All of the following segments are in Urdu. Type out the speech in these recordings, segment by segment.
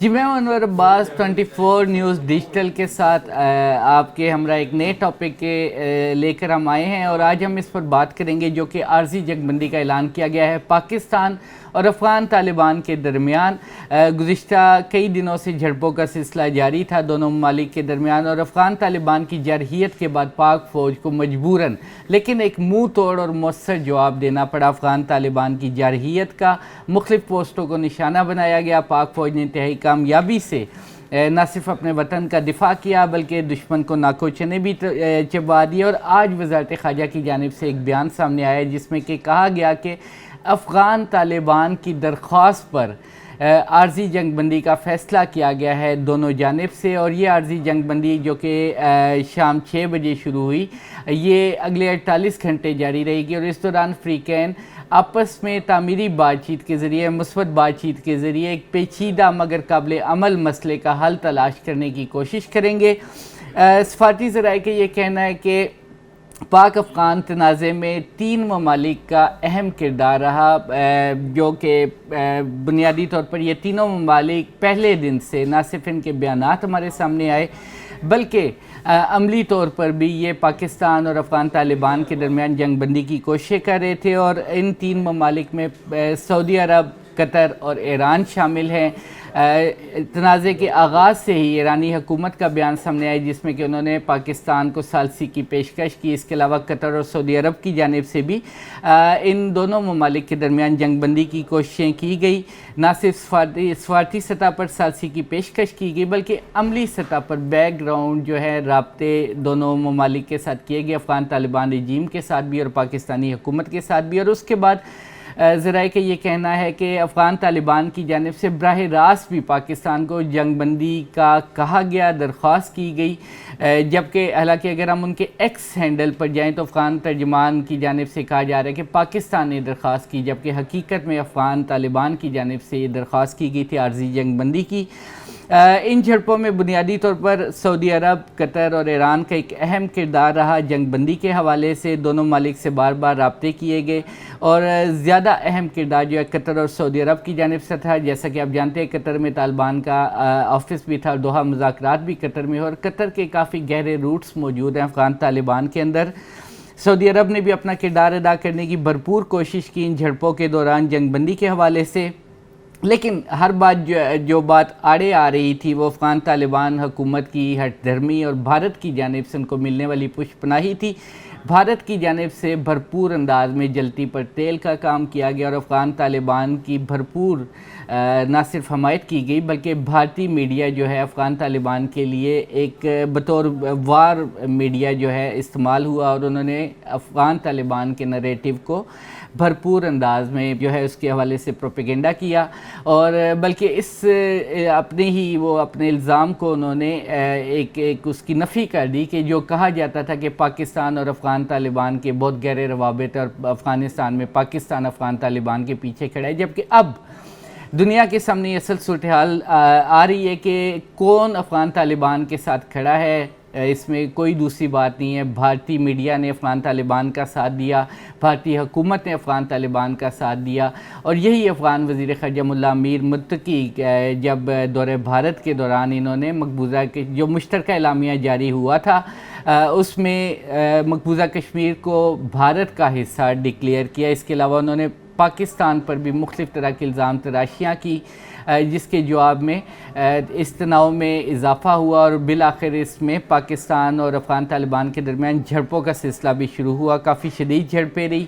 جی میں انور عباس 24 نیوز ڈیجیٹل کے ساتھ آپ کے ہمراہ ایک نئے ٹاپک کے لے کر ہم آئے ہیں اور آج ہم اس پر بات کریں گے جو کہ عارضی جنگ بندی کا اعلان کیا گیا ہے پاکستان اور افغان طالبان کے درمیان۔ گزشتہ کئی دنوں سے جھڑپوں کا سلسلہ جاری تھا دونوں ممالک کے درمیان، اور افغان طالبان کی جارحیت کے بعد پاک فوج کو مجبوراً لیکن ایک منہ توڑ اور مؤثر جواب دینا پڑا۔ افغان طالبان کی جارحیت کا مختلف پوسٹوں کو نشانہ بنایا گیا۔ پاک فوج نے انتہائی کامیابی سے نہ صرف اپنے وطن کا دفاع کیا بلکہ دشمن کو ناکو چنے بھی چبا دیے، اور آج وزارت خارجہ کی جانب سے ایک بیان سامنے آیا جس میں کہ کہا گیا کہ افغان طالبان کی درخواست پر عارضی جنگ بندی کا فیصلہ کیا گیا ہے دونوں جانب سے، اور یہ عارضی جنگ بندی جو کہ شام 6 بجے شروع ہوئی یہ اگلے 48 گھنٹے جاری رہے گی، اور اس دوران فریقین آپس میں تعمیری بات چیت کے ذریعے، مثبت بات چیت کے ذریعے ایک پیچیدہ مگر قابل عمل مسئلے کا حل تلاش کرنے کی کوشش کریں گے۔ سفارتی ذرائع کا یہ کہنا ہے کہ پاک افغان تنازع میں 3 ممالک کا اہم کردار رہا، جو کہ بنیادی طور پر یہ تینوں ممالک پہلے دن سے نہ صرف ان کے بیانات ہمارے سامنے آئے بلکہ عملی طور پر بھی یہ پاکستان اور افغان طالبان کے درمیان جنگ بندی کی کوششیں کر رہے تھے، اور ان 3 ممالک میں سعودی عرب، قطر اور ایران شامل ہیں۔ تنازع کے آغاز سے ہی ایرانی حکومت کا بیان سامنے آیا جس میں کہ انہوں نے پاکستان کو ثالثی کی پیشکش کی۔ اس کے علاوہ قطر اور سعودی عرب کی جانب سے بھی ان دونوں ممالک کے درمیان جنگ بندی کی کوششیں کی گئی۔ نہ صرف سفارتی سطح پر ثالثی کی پیشکش کی گئی بلکہ عملی سطح پر بیک گراؤنڈ جو ہے رابطے دونوں ممالک کے ساتھ کیے گئے، افغان طالبان رجیم کے ساتھ بھی اور پاکستانی حکومت کے ساتھ بھی۔ اور اس کے بعد ذرائع کا یہ کہنا ہے کہ افغان طالبان کی جانب سے براہ راست بھی پاکستان کو جنگ بندی کا کہا گیا، درخواست کی گئی، جبکہ حالانکہ اگر ہم ان کے ایکس ہینڈل پر جائیں تو افغان ترجمان کی جانب سے کہا جا رہا ہے کہ پاکستان نے درخواست کی، جبکہ حقیقت میں افغان طالبان کی جانب سے یہ درخواست کی گئی تھی عارضی جنگ بندی کی۔ ان جھڑپوں میں بنیادی طور پر سعودی عرب، قطر اور ایران کا ایک اہم کردار رہا۔ جنگ بندی کے حوالے سے دونوں ممالک سے بار بار رابطے کیے گئے، اور زیادہ اہم کردار جو ہے قطر اور سعودی عرب کی جانب سے تھا۔ جیسا کہ آپ جانتے ہیں قطر میں طالبان کا آفس بھی تھا، اور دوحہ مذاکرات بھی قطر میں، اور قطر کے کافی گہرے روٹس موجود ہیں افغان طالبان کے اندر۔ سعودی عرب نے بھی اپنا کردار ادا کرنے کی بھرپور کوشش کی ان جھڑپوں کے دوران جنگ بندی کے حوالے سے، لیکن ہر بات جو بات آڑے آ رہی تھی وہ افغان طالبان حکومت کی ہٹ دھرمی اور بھارت کی جانب سے ان کو ملنے والی پشت پناہی تھی۔ بھارت کی جانب سے بھرپور انداز میں جلتی پر تیل کا کام کیا گیا، اور افغان طالبان کی بھرپور نہ صرف حمایت کی گئی بلکہ بھارتی میڈیا جو ہے افغان طالبان کے لیے ایک بطور وار میڈیا جو ہے استعمال ہوا، اور انہوں نے افغان طالبان کے نریٹو کو بھرپور انداز میں جو ہے اس کے حوالے سے پروپیگنڈا کیا، اور بلکہ اپنے الزام کو انہوں نے ایک اس کی نفی کر دی کہ جو کہا جاتا تھا کہ پاکستان اور افغان طالبان کے بہت گہرے روابط اور افغانستان میں پاکستان افغان طالبان کے پیچھے کھڑا ہے، جبکہ اب دنیا کے سامنے اصل صورتحال آ رہی ہے کہ کون افغان طالبان کے ساتھ کھڑا ہے۔ اس میں کوئی دوسری بات نہیں ہے، بھارتی میڈیا نے افغان طالبان کا ساتھ دیا، بھارتی حکومت نے افغان طالبان کا ساتھ دیا، اور یہی افغان وزیر خارجہ ملا امیر متقی جب دورہ بھارت کے دوران انہوں نے مقبوضہ جو مشترکہ اعلامیہ جاری ہوا تھا اس میں مقبوضہ کشمیر کو بھارت کا حصہ ڈکلیئر کیا۔ اس کے علاوہ انہوں نے پاکستان پر بھی مختلف طرح کی الزام تراشیاں کی، جس کے جواب میں اس تناؤ میں اضافہ ہوا، اور بالآخر اس میں پاکستان اور افغان طالبان کے درمیان جھڑپوں کا سلسلہ بھی شروع ہوا۔ کافی شدید جھڑپیں رہی،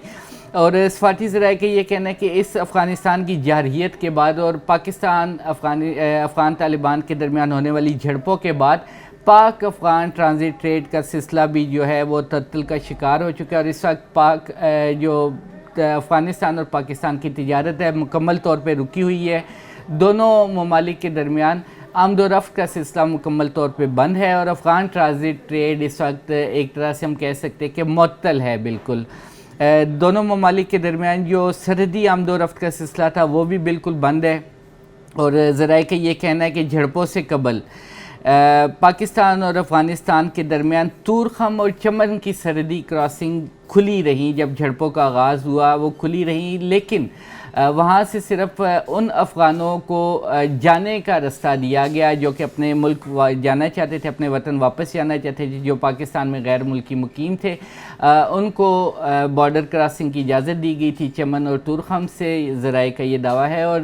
اور سفارتی ذرائع کا یہ کہنا ہے کہ اس افغانستان کی جارحیت کے بعد اور پاکستان افغان طالبان کے درمیان ہونے والی جھڑپوں کے بعد پاک افغان ٹرانزٹ ٹریڈ کا سلسلہ بھی جو ہے وہ تعطل کا شکار ہو چکا ہے، اور اس وقت جو افغانستان اور پاکستان کی تجارت ہے مکمل طور پہ رکی ہوئی ہے۔ دونوں ممالک کے درمیان آمد و رفت کا سلسلہ مکمل طور پہ بند ہے، اور افغان ٹرانزٹ ٹریڈ اس وقت ایک طرح سے ہم کہہ سکتے ہیں کہ معطل ہے بالکل۔ دونوں ممالک کے درمیان جو سرحدی آمد و رفت کا سلسلہ تھا وہ بھی بالکل بند ہے، اور ذرائع کا یہ کہنا ہے کہ جھڑپوں سے قبل پاکستان اور افغانستان کے درمیان تورخم اور چمن کی سرحدی کراسنگ کھلی رہیں۔ جب جھڑپوں کا آغاز ہوا وہ کھلی رہیں، لیکن وہاں سے صرف ان افغانوں کو جانے کا رستہ دیا گیا جو کہ اپنے ملک جانا چاہتے تھے، اپنے وطن واپس جانا چاہتے تھے، جو پاکستان میں غیر ملکی مقیم تھے، ان کو بارڈر کراسنگ کی اجازت دی گئی تھی چمن اور تورخم سے، ذرائع کا یہ دعویٰ ہے، اور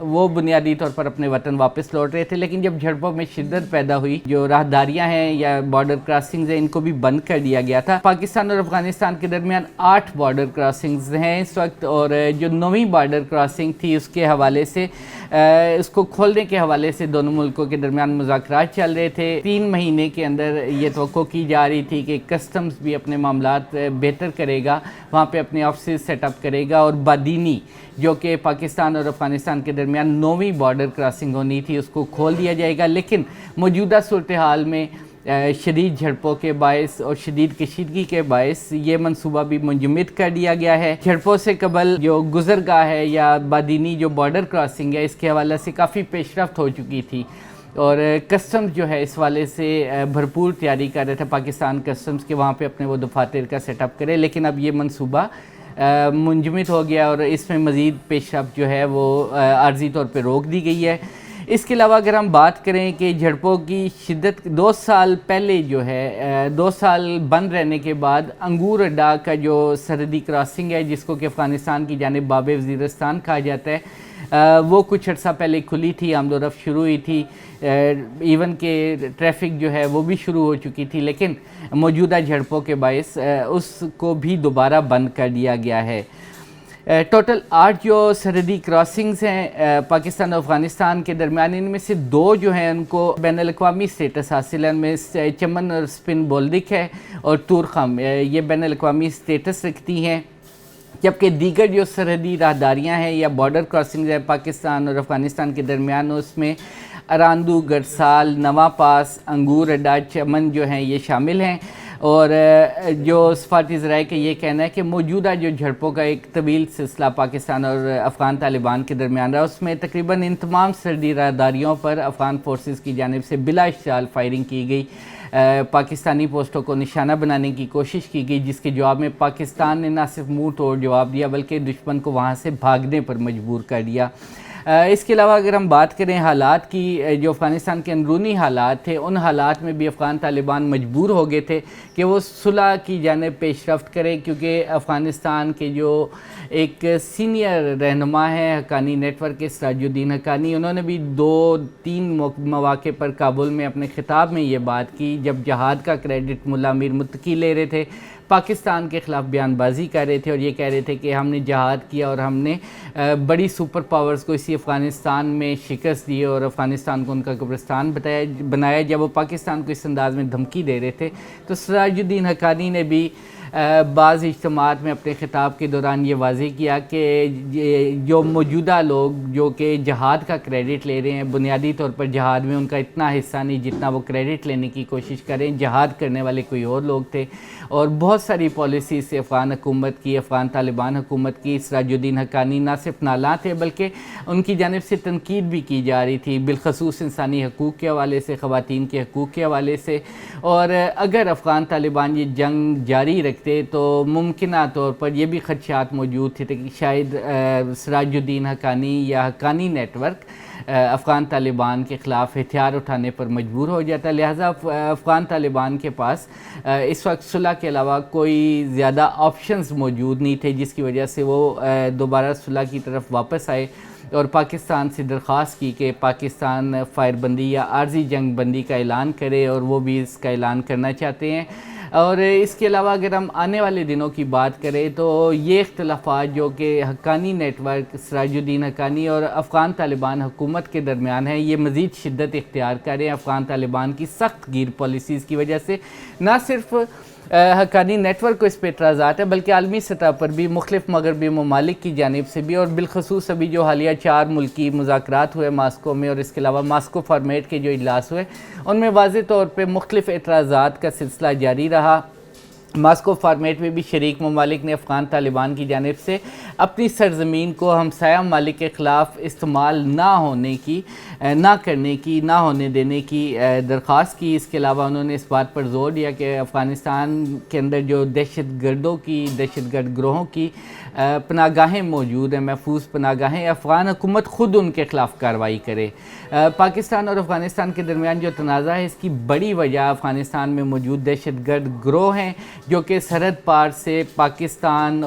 وہ بنیادی طور پر اپنے وطن واپس لوٹ رہے تھے۔ لیکن جب جھڑپوں میں شدت پیدا ہوئی، جو راہداریاں ہیں یا بارڈر کراسنگز ہیں ان کو بھی بند کر دیا گیا تھا۔ پاکستان اور افغانستان کے درمیان 8 بارڈر کراسنگز ہیں اس وقت، اور جو 9ویں بارڈر کراسنگ تھی اس کے حوالے سے، اس کو کھولنے کے حوالے سے دونوں ملکوں کے درمیان مذاکرات چل رہے تھے۔ 3 مہینے کے اندر یہ توقع کی جا رہی تھی کہ کسٹمز بھی اپنے معاملات بہتر کرے گا، وہاں پہ اپنے آفسز سیٹ اپ کرے گا، اور بادینی جو کہ پاکستان اور افغانستان کے درمیان 9ویں بارڈر کراسنگ ہونی تھی اس کو کھول دیا جائے گا۔ لیکن موجودہ صورتحال میں شدید جھڑپوں کے باعث اور شدید کشیدگی کے باعث یہ منصوبہ بھی منجمد کر دیا گیا ہے۔ جھڑپوں سے قبل جو گزرگاہ ہے یا بادینی جو بارڈر کراسنگ ہے اس کے حوالے سے کافی پیش رفت ہو چکی تھی، اور کسٹمز جو ہے اس والے سے بھرپور تیاری کر رہے تھے پاکستان کسٹمز کے وہاں پہ اپنے وہ دفاتر کا سیٹ اپ کرے، لیکن اب یہ منصوبہ منجمد ہو گیا اور اس میں مزید پیش رفت جو ہے وہ عارضی طور پہ روک دی گئی ہے۔ اس کے علاوہ اگر ہم بات کریں کہ جھڑپوں کی شدت 2 سال پہلے جو ہے 2 سال بند رہنے کے بعد انگور اڈا کا جو سرحدی کراسنگ ہے جس کو کہ افغانستان کی جانب باب وزیرستان کہا جاتا ہے، وہ کچھ عرصہ پہلے کھلی تھی، آمد و رفت شروع ہوئی تھی، ایون کہ ٹریفک جو ہے وہ بھی شروع ہو چکی تھی، لیکن موجودہ جھڑپوں کے باعث اس کو بھی دوبارہ بند کر دیا گیا ہے۔ ٹوٹل 8 جو سرحدی کراسنگز ہیں پاکستان اور افغانستان کے درمیان، ان میں سے 2 جو ہیں ان کو بین الاقوامی سٹیٹس حاصل ہے، ان میں چمن اور سپن بولدک ہے، اور تورخم یہ بین الاقوامی سٹیٹس رکھتی ہیں، جبکہ دیگر جو سرحدی راہداریاں ہیں یا بارڈر کراسنگز ہیں پاکستان اور افغانستان کے درمیان، اس میں اراندو، گرسال، نواں پاس، انگور اڈا، چمن جو ہیں یہ شامل ہیں۔ اور جو سفارتی ذرائع کا یہ کہنا ہے کہ موجودہ جو جھڑپوں کا ایک طویل سلسلہ پاکستان اور افغان طالبان کے درمیان رہا، اس میں تقریباً ان تمام سرحدی راہداریوں پر افغان فورسز کی جانب سے بلا اشتعال فائرنگ کی گئی، پاکستانی پوسٹوں کو نشانہ بنانے کی کوشش کی گئی، جس کے جواب میں پاکستان نے نہ صرف منہ توڑ جواب دیا بلکہ دشمن کو وہاں سے بھاگنے پر مجبور کر دیا۔ اس کے علاوہ اگر ہم بات کریں حالات کی، جو افغانستان کے اندرونی حالات تھے، ان حالات میں بھی افغان طالبان مجبور ہو گئے تھے کہ وہ صلح کی جانب پیش رفت کریں، کیونکہ افغانستان کے جو ایک سینئر رہنما ہیں حقانی نیٹ ورک کے سراج الدین حقانی، انہوں نے بھی 2-3 مواقع پر کابل میں اپنے خطاب میں یہ بات کی، جب جہاد کا کریڈٹ ملا امیر متقی لے رہے تھے، پاکستان کے خلاف بیان بازی کر رہے تھے اور یہ کہہ رہے تھے کہ ہم نے جہاد کیا اور ہم نے بڑی سپر پاورز کو اسی افغانستان میں شکست دی اور افغانستان کو ان کا قبرستان بنایا۔ جب وہ پاکستان کو اس انداز میں دھمکی دے رہے تھے تو سراج الدین حقانی نے بھی بعض اجتماعات میں اپنے خطاب کے دوران یہ واضح کیا کہ جو موجودہ لوگ جو کہ جہاد کا کریڈٹ لے رہے ہیں، بنیادی طور پر جہاد میں ان کا اتنا حصہ نہیں جتنا وہ کریڈٹ لینے کی کوشش کریں، جہاد کرنے والے کوئی اور لوگ تھے، اور بہت ساری پالیسیز سے افغان حکومت کی، افغان طالبان حکومت کی سراج الدین حقانی نہ صرف نالاں تھے بلکہ ان کی جانب سے تنقید بھی کی جا رہی تھی، بالخصوص انسانی حقوق کے حوالے سے، خواتین کے حقوق کے حوالے سے، اور اگر افغان طالبان یہ جنگ جاری رکھتے تو ممکنہ طور پر یہ بھی خدشات موجود تھے کہ شاید سراج الدین حقانی یا حقانی نیٹ ورک افغان طالبان کے خلاف ہتھیار اٹھانے پر مجبور ہو جاتا، لہٰذا افغان طالبان کے پاس اس وقت صلح کے علاوہ کوئی زیادہ آپشنز موجود نہیں تھے، جس کی وجہ سے وہ دوبارہ صلح کی طرف واپس آئے اور پاکستان سے درخواست کی کہ پاکستان فائر بندی یا عارضی جنگ بندی کا اعلان کرے، اور وہ بھی اس کا اعلان کرنا چاہتے ہیں۔ اور اس کے علاوہ اگر ہم آنے والے دنوں کی بات کریں تو یہ اختلافات جو کہ حقانی نیٹ ورک، سراج الدین حقانی اور افغان طالبان حکومت کے درمیان ہے، یہ مزید شدت اختیار کریں افغان طالبان کی سخت گیر پالیسیز کی وجہ سے۔ نہ صرف حقانی نیٹ ورک کو اس پہ اعتراضات ہے بلکہ عالمی سطح پر بھی مختلف مغربی ممالک کی جانب سے بھی، اور بالخصوص ابھی جو حالیہ 4 ملکی مذاکرات ہوئے ماسکو میں، اور اس کے علاوہ ماسکو فارمیٹ کے جو اجلاس ہوئے ان میں واضح طور پہ مختلف اعتراضات کا سلسلہ جاری رہا۔ ماسکو فارمیٹ میں بھی شریک ممالک نے افغان طالبان کی جانب سے اپنی سرزمین کو ہمسایہ ممالک کے خلاف استعمال نہ ہونے دینے کی درخواست کی۔ اس کے علاوہ انہوں نے اس بات پر زور دیا کہ افغانستان کے اندر جو دہشت گرد گروہوں کی پناہ گاہیں موجود ہیں، محفوظ پناہ گاہیں، افغان حکومت خود ان کے خلاف کارروائی کرے۔ پاکستان اور افغانستان کے درمیان جو تنازع ہے، اس کی بڑی وجہ افغانستان میں موجود دہشت گرد گروہ ہیں جو کہ سرحد پار سے پاکستان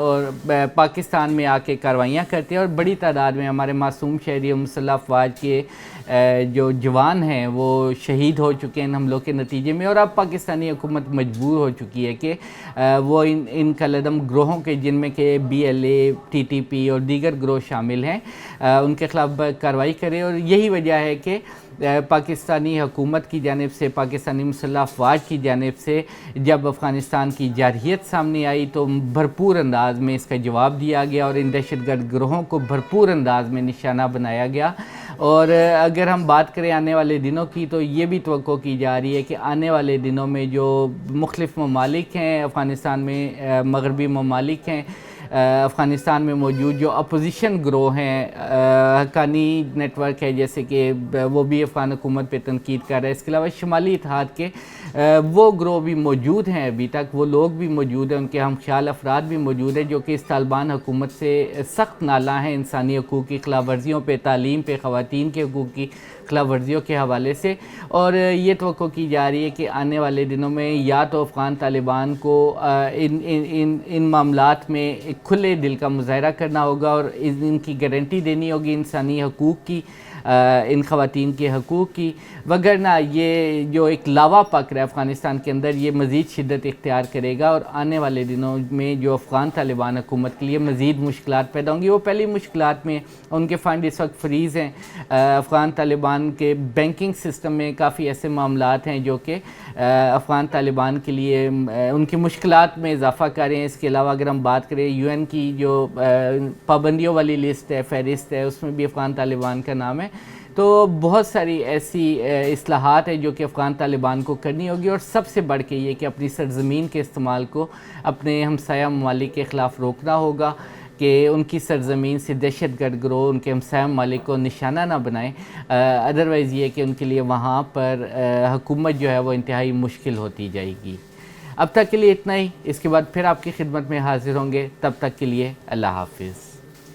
میں آ کے کارروائیاں کرتے ہیں، اور بڑی تعداد میں ہمارے معصوم شہری اور مسلح افواج کے جو جوان ہیں وہ شہید ہو چکے ہیں ان حملوں کے نتیجے میں، اور اب پاکستانی حکومت مجبور ہو چکی ہے کہ وہ ان کالعدم گروہوں کے، جن میں کہ BLA، TTP اور دیگر گروہ شامل ہیں، ان کے خلاف کارروائی کرے۔ اور یہی وجہ ہے کہ پاکستانی حکومت کی جانب سے، پاکستانی مسلح افواج کی جانب سے جب افغانستان کی جارحیت سامنے آئی تو بھرپور انداز میں اس کا جواب دیا گیا، اور ان دہشت گرد گروہوں کو بھرپور انداز میں نشانہ بنایا گیا۔ اور اگر ہم بات کریں آنے والے دنوں کی، تو یہ بھی توقع کی جا رہی ہے کہ آنے والے دنوں میں جو مختلف ممالک ہیں افغانستان میں، مغربی ممالک ہیں، افغانستان میں موجود جو اپوزیشن گروہ ہیں، حقانی نیٹ ورک ہے جیسے کہ وہ بھی افغان حکومت پہ تنقید کر رہا ہے، اس کے علاوہ شمالی اتحاد کے وہ گروہ بھی موجود ہیں، ابھی تک وہ لوگ بھی موجود ہیں، ان کے ہم خیال افراد بھی موجود ہیں جو کہ اس طالبان حکومت سے سخت نالاں ہیں انسانی حقوق کی خلاف ورزیوں پہ، تعلیم پہ، خواتین کے حقوق کی خلاف ورزیوں کے حوالے سے۔ اور یہ توقع کی جا رہی ہے کہ آنے والے دنوں میں یا تو افغان طالبان کو ان معاملات میں ایک کھلے دل کا مظاہرہ کرنا ہوگا اور ان کی گارنٹی دینی ہوگی انسانی حقوق کی، ان خواتین کے حقوق کی، وگرنہ یہ جو ایک لاوا پک رہا ہے افغانستان کے اندر، یہ مزید شدت اختیار کرے گا، اور آنے والے دنوں میں جو افغان طالبان حکومت کے لیے مزید مشکلات پیدا ہوں گی۔ وہ پہلی مشکلات میں ان کے فنڈ اس وقت فریز ہیں، افغان طالبان کے بینکنگ سسٹم میں کافی ایسے معاملات ہیں جو کہ افغان طالبان کے لیے ان کی مشکلات میں اضافہ کر رہے ہیں۔ اس کے علاوہ اگر ہم بات کریں UN کی جو پابندیوں والی لسٹ ہے، فہرست ہے، اس میں بھی افغان طالبان کا نام ہے۔ تو بہت ساری ایسی اصلاحات ہیں جو کہ افغان طالبان کو کرنی ہوگی، اور سب سے بڑھ کے یہ کہ اپنی سرزمین کے استعمال کو اپنے ہمسایہ ممالک کے خلاف روکنا ہوگا کہ ان کی سرزمین سے دہشت گرد گروہ ان کے ہمسایہ ممالک کو نشانہ نہ بنائیں، ادروائز یہ کہ ان کے لیے وہاں پر حکومت جو ہے وہ انتہائی مشکل ہوتی جائے گی۔ اب تک کے لیے اتنا ہی، اس کے بعد پھر آپ کی خدمت میں حاضر ہوں گے، تب تک کے لیے اللہ حافظ۔